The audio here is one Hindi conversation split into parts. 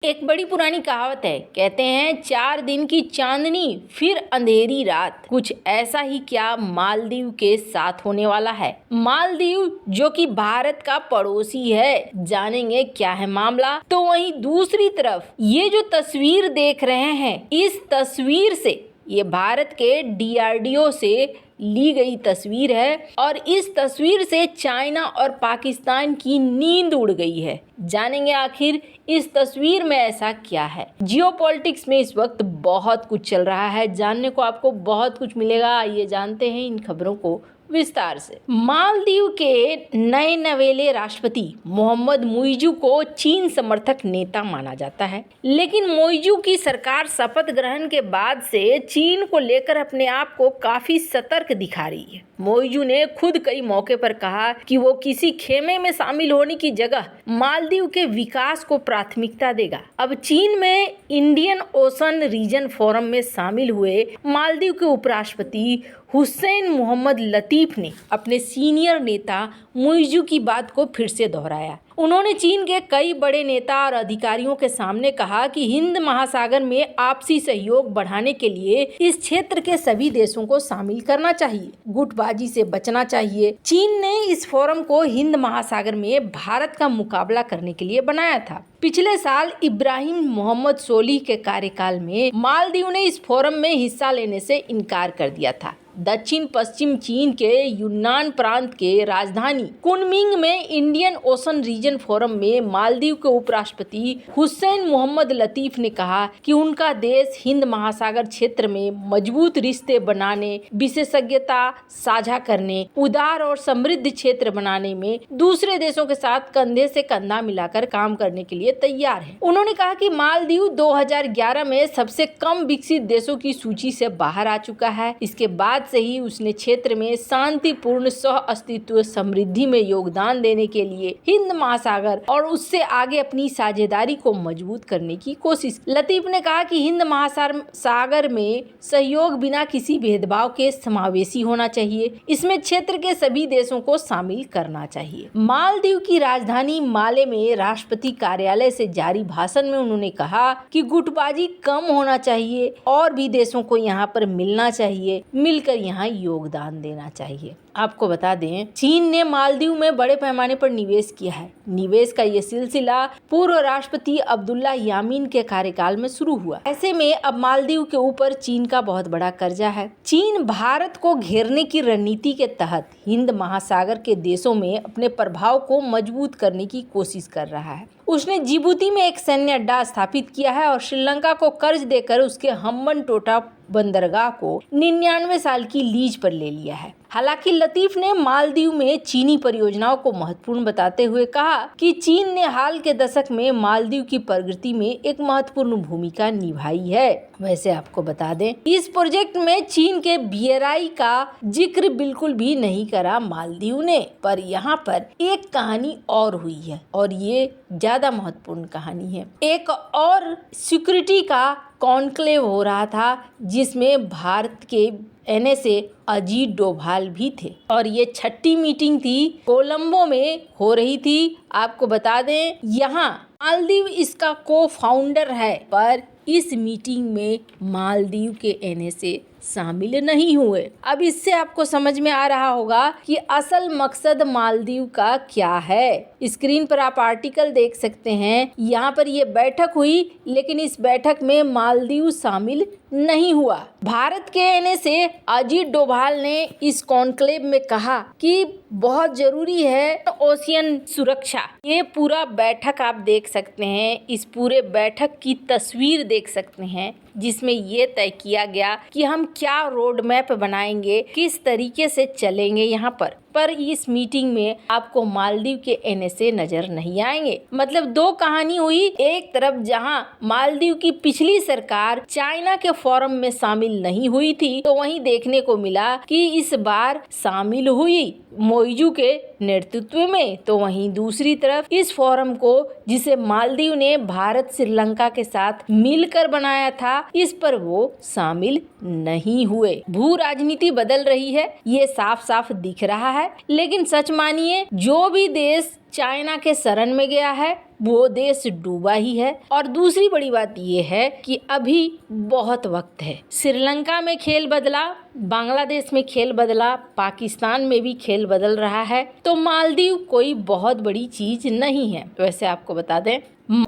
एक बड़ी पुरानी कहावत है, कहते हैं 4 दिन की चांदनी फिर अंधेरी रात। कुछ ऐसा ही क्या मालदीव के साथ होने वाला है। मालदीव जो कि भारत का पड़ोसी है, जानेंगे क्या है मामला। तो वहीं दूसरी तरफ ये जो तस्वीर देख रहे हैं, इस तस्वीर से, ये भारत के DRDO से ली गई तस्वीर है और इस तस्वीर से चाइना और पाकिस्तान की नींद उड़ गई है। जानेंगे आखिर इस तस्वीर में ऐसा क्या है। जियोपॉलिटिक्स में इस वक्त बहुत कुछ चल रहा है, जानने को आपको बहुत कुछ मिलेगा। आइए जानते हैं इन खबरों को विस्तार से। मालदीव के नए नवेले राष्ट्रपति मोहम्मद मुइज़ू को चीन समर्थक नेता माना जाता है, लेकिन मुइज़ू की सरकार शपथ ग्रहण के बाद से चीन को लेकर अपने आप को काफी सतर्क दिखा रही है। मुइज़ू ने खुद कई मौके पर कहा कि वो किसी खेमे में शामिल होने की जगह मालदीव के विकास को प्राथमिकता देगा। अब चीन में इंडियन ओशन रीजन फोरम में शामिल हुए मालदीव के उपराष्ट्रपति हुसैन मोहम्मद लतीफ ने अपने सीनियर नेता मुइज़ू की बात को फिर से दोहराया। उन्होंने चीन के कई बड़े नेता और अधिकारियों के सामने कहा कि हिंद महासागर में आपसी सहयोग बढ़ाने के लिए इस क्षेत्र के सभी देशों को शामिल करना चाहिए, गुटबाजी से बचना चाहिए। चीन ने इस फोरम को हिंद महासागर में भारत का मुकाबला करने के लिए बनाया था। पिछले साल इब्राहिम मोहम्मद सोलिह के कार्यकाल में मालदीव ने इस फोरम में हिस्सा लेने से इनकार कर दिया था। दक्षिण पश्चिम चीन के यूनान प्रांत के राजधानी कुनमिंग में इंडियन ओशन रीजन फोरम में मालदीव के उपराष्ट्रपति हुसैन मोहम्मद लतीफ ने कहा कि उनका देश हिंद महासागर क्षेत्र में मजबूत रिश्ते बनाने, विशेषज्ञता साझा करने, उदार और समृद्ध क्षेत्र बनाने में दूसरे देशों के साथ कंधे से कंधा मिलाकर काम करने के लिए तैयार है। उन्होंने कहा कि मालदीव 2011 में सबसे कम विकसित देशों की सूची से बाहर आ चुका है। इसके बाद से ही उसने क्षेत्र में शांतिपूर्ण सह अस्तित्व समृद्धि में योगदान देने के लिए हिंद महासागर और उससे आगे अपनी साझेदारी को मजबूत करने की कोशिश। लतीफ ने कहा कि हिंद महासागर में सहयोग बिना किसी भेदभाव के समावेशी होना चाहिए। इसमें क्षेत्र के सभी देशों को शामिल करना चाहिए। मालदीव की राजधानी माले में राष्ट्रपति कार्यालय से जारी भाषण में उन्होंने कहा कि गुटबाजी कम होना चाहिए और भी देशों को यहाँ पर मिलना चाहिए, मिलकर यहाँ योगदान देना चाहिए। आपको बता दें, चीन ने मालदीव में बड़े पैमाने पर निवेश किया है। निवेश का ये सिलसिला पूर्व राष्ट्रपति अब्दुल्ला यामीन के कार्यकाल में शुरू हुआ। ऐसे में अब मालदीव के ऊपर चीन का बहुत बड़ा कर्जा है। चीन भारत को घेरने की रणनीति के तहत हिंद महासागर के देशों में अपने प्रभाव को मजबूत करने की कोशिश कर रहा है। उसने जिबूती में एक सैन्य अड्डा स्थापित किया है और श्रीलंका को कर्ज देकर उसके हम्बनटोटा बंदरगाह को 99 साल की लीज पर ले लिया है। हालांकि लतीफ ने मालदीव में चीनी परियोजनाओं को महत्वपूर्ण बताते हुए कहा कि चीन ने हाल के दशक में मालदीव की प्रगति में एक महत्वपूर्ण भूमिका निभाई है। वैसे आपको बता दें, इस प्रोजेक्ट में चीन के BRI का जिक्र बिल्कुल भी नहीं करा मालदीव ने, पर यहाँ पर एक कहानी और हुई है और ये ज्यादा महत्वपूर्ण कहानी है। एक और सिक्योरिटी का कॉन्क्लेव हो रहा था जिसमें भारत के NSA अजीत डोभाल भी थे और ये 6ठी मीटिंग थी, कोलंबो में हो रही थी। आपको बता दें, यहाँ मालदीव इसका को-फाउंडर है, पर इस मीटिंग में मालदीव के NSA शामिल नहीं हुए। अब इससे आपको समझ में आ रहा होगा कि असल मकसद मालदीव का क्या है। स्क्रीन पर आप आर्टिकल देख सकते हैं। यहाँ पर ये बैठक हुई, लेकिन इस बैठक में मालदीव शामिल नहीं हुआ। भारत के NSA अजीत डोभाल ने इस कॉन्क्लेव में कहा कि बहुत जरूरी है ओशियन सुरक्षा। ये पूरा बैठक आप देख सकते हैं, इस पूरे बैठक की तस्वीर देख सकते हैं, जिसमें ये तय किया गया कि हम क्या रोड मैप बनाएंगे, किस तरीके से चलेंगे यहाँ पर इस मीटिंग में आपको मालदीव के NSA नजर नहीं आएंगे। मतलब दो कहानी हुई। एक तरफ जहां मालदीव की पिछली सरकार चाइना के फोरम में शामिल नहीं हुई थी, तो वहीं देखने को मिला कि इस बार शामिल हुई मुइज़ू के नेतृत्व में। तो वहीं दूसरी तरफ इस फोरम को, जिसे मालदीव ने भारत श्रीलंका के साथ मिलकर बनाया था, इस पर वो शामिल नहीं हुए। भू राजनीति बदल रही है, ये साफ साफ दिख रहा है। लेकिन सच मानिए, जो भी देश चाइना के शरण में गया है वो देश डूबा ही है। और दूसरी बड़ी बात ये है कि अभी बहुत वक्त है। श्रीलंका में खेल बदला, बांग्लादेश में खेल बदला, पाकिस्तान में भी खेल बदल रहा है, तो मालदीव कोई बहुत बड़ी चीज नहीं है। वैसे आपको बता दें,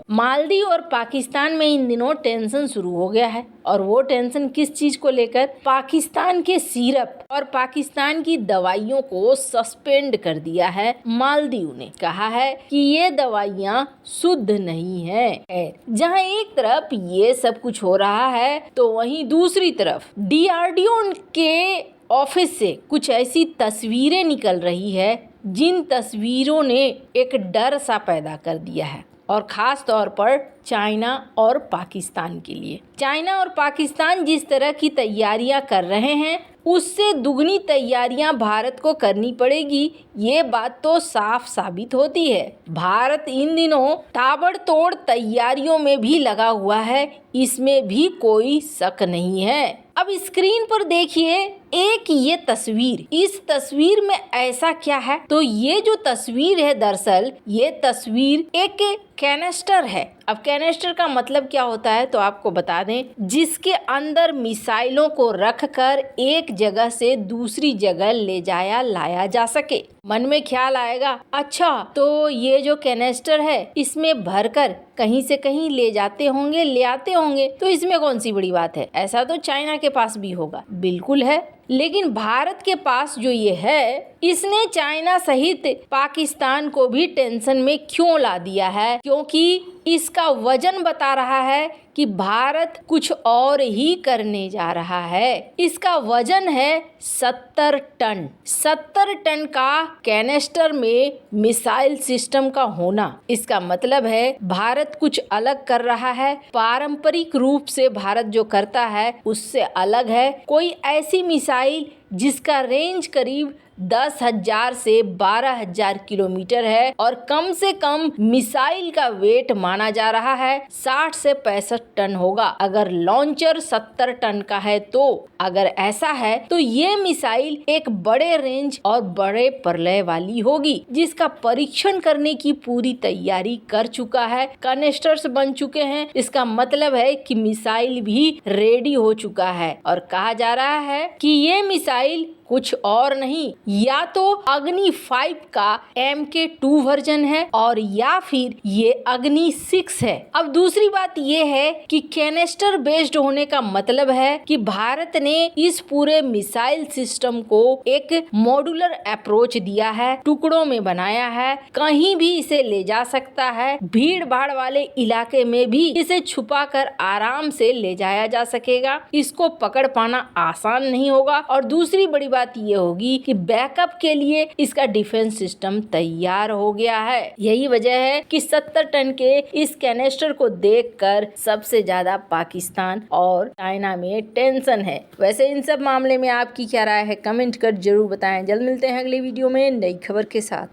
मालदीव और पाकिस्तान में इन दिनों टेंशन शुरू हो गया है। और वो टेंशन किस चीज को लेकर? पाकिस्तान के सिरप और पाकिस्तान की दवाइयों को सस्पेंड कर दिया है मालदीव ने। कहा है कि ये दवाइयाँ शुद्ध नहीं है। जहां एक तरफ ये सब कुछ हो रहा है, तो वहीं दूसरी तरफ DRDO के ऑफिस से कुछ ऐसी तस्वीरें निकल रही है जिन तस्वीरों ने एक डर सा पैदा कर दिया है, और खास तौर पर चाइना और पाकिस्तान के लिए। चाइना और पाकिस्तान जिस तरह की तैयारियां कर रहे हैं, उससे दुगनी तैयारियां भारत को करनी पड़ेगी, ये बात तो साफ साबित होती है। भारत इन दिनों ताबड़तोड़ तैयारियों में भी लगा हुआ है, इसमें भी कोई शक नहीं है। अब स्क्रीन पर देखिए एक ये तस्वीर। इस तस्वीर में ऐसा क्या है? तो ये जो तस्वीर है, दरअसल ये तस्वीर एक कैनेस्टर है। अब कैनेस्टर का मतलब क्या होता है तो आपको बता दें, जिसके अंदर मिसाइलों को रखकर एक जगह से दूसरी जगह ले जाया लाया जा सके। मन में ख्याल आएगा, अच्छा तो ये जो कैनेस्टर है इसमें भरकर कहीं से कहीं ले जाते होंगे, ले आते होंगे, तो इसमें कौन सी बड़ी बात है? ऐसा तो चाइना के पास भी होगा। बिल्कुल है, लेकिन भारत के पास जो ये है, इसने चाइना सहित पाकिस्तान को भी टेंशन में क्यों ला दिया है? क्योंकि इसका वजन बता रहा है कि भारत कुछ और ही करने जा रहा है। इसका वजन है 70 टन। 70 टन का कैनेस्टर में मिसाइल सिस्टम का होना, इसका मतलब है भारत कुछ अलग कर रहा है। पारंपरिक रूप से भारत जो करता है उससे अलग है। कोई ऐसी मिसाइल जिसका रेंज करीब 10,000 से 12,000 किलोमीटर है, और कम से कम मिसाइल का वेट माना जा रहा है 60 से 65 टन होगा। अगर लॉन्चर 70 टन का है तो अगर ऐसा है तो ये मिसाइल एक बड़े रेंज और बड़े प्रलय वाली होगी, जिसका परीक्षण करने की पूरी तैयारी कर चुका है। कैनेस्टर्स बन चुके हैं। इसका मतलब है कि मिसाइल भी रेडी हो चुका है, और कहा जा रहा है कि ये मिसाइल कुछ और नहीं, या तो अग्नि 5 का MK2 वर्जन है और या फिर ये अग्नि 6 है। अब दूसरी बात ये है कि कैनेस्टर बेस्ड होने का मतलब है कि भारत ने इस पूरे मिसाइल सिस्टम को एक मॉड्यूलर अप्रोच दिया है, टुकड़ों में बनाया है, कहीं भी इसे ले जा सकता है। भीड़ भाड़ वाले इलाके में भी इसे छुपा कर आराम से ले जाया जा सकेगा। इसको पकड़ पाना आसान नहीं होगा। और दूसरी बड़ी बात ये होगी कि बैकअप के लिए इसका डिफेंस सिस्टम तैयार हो गया है। यही वजह है कि 70 टन के इस कैनेस्टर को देखकर सबसे ज्यादा पाकिस्तान और चाइना में टेंशन है। वैसे इन सब मामले में आपकी क्या राय है? कमेंट कर जरूर बताएं। जल्द मिलते हैं अगले वीडियो में नई खबर के साथ।